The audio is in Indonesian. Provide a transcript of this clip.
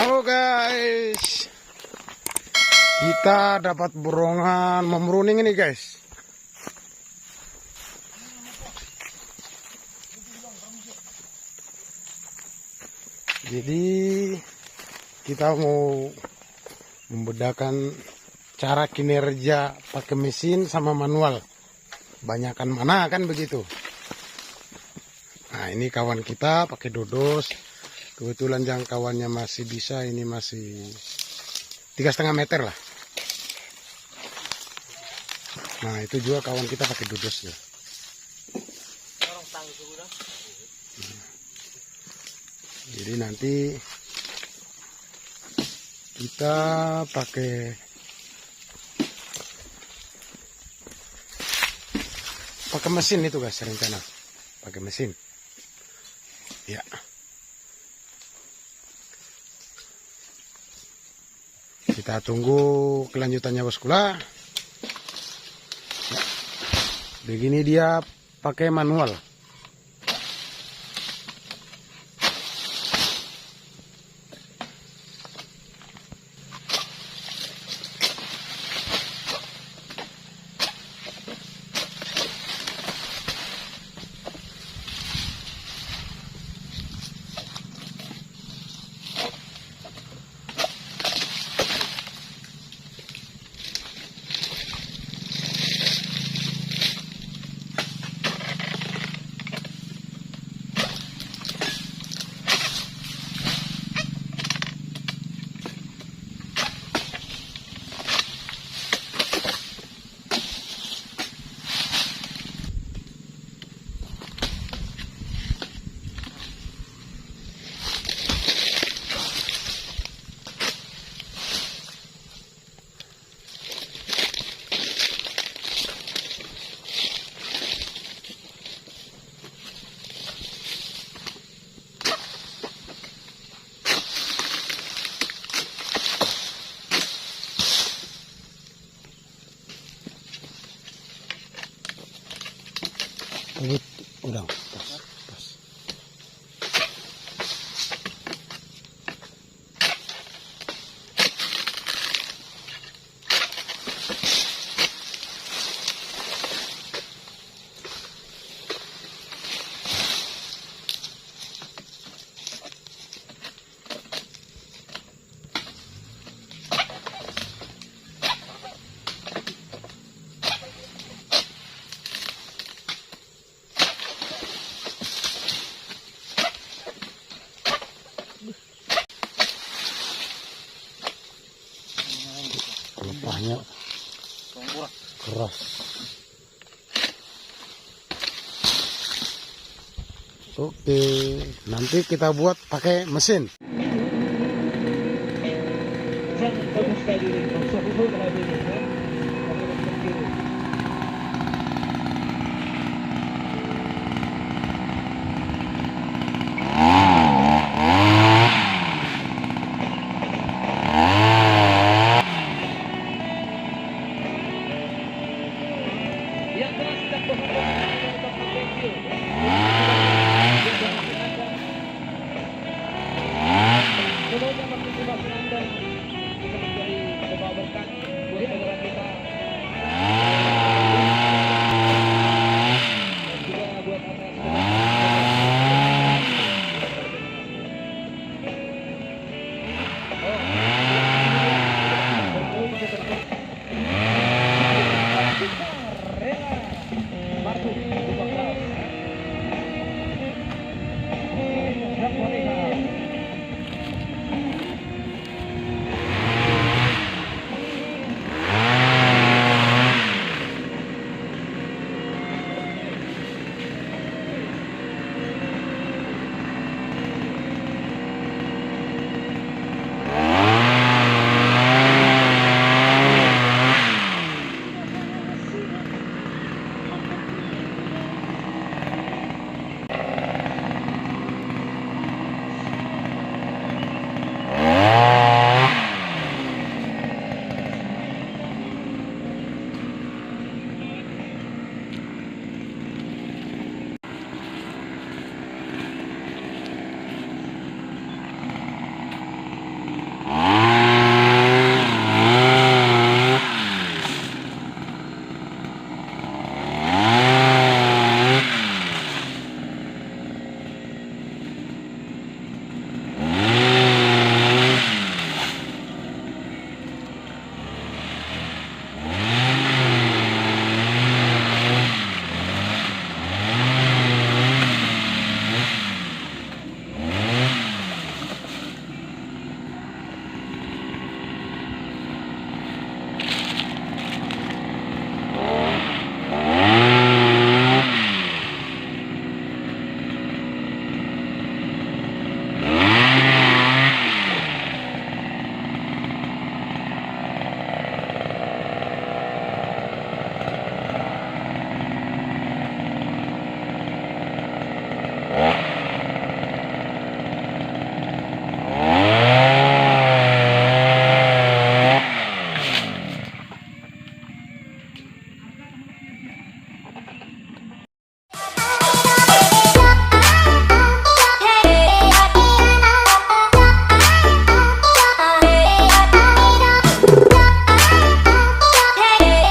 Halo guys, kita dapat borongan memruning ini guys. Jadi kita mau membedakan cara kinerja pakai mesin sama manual. Banyakan mana kan begitu. Nah ini kawan kita pakai dodos. Kebetulan jangkauannya masih bisa, ini masih 3,5 meter lah. Nah itu juga kawan kita pakai dodos ya. Jadi nanti kita pakai mesin itu guys, rencana pakai mesin ya. Kita tunggu kelanjutannya boskula. Begini dia pakai manual. Udah pas. Lepahnya keras. Oke, nanti kita buat pakai mesin.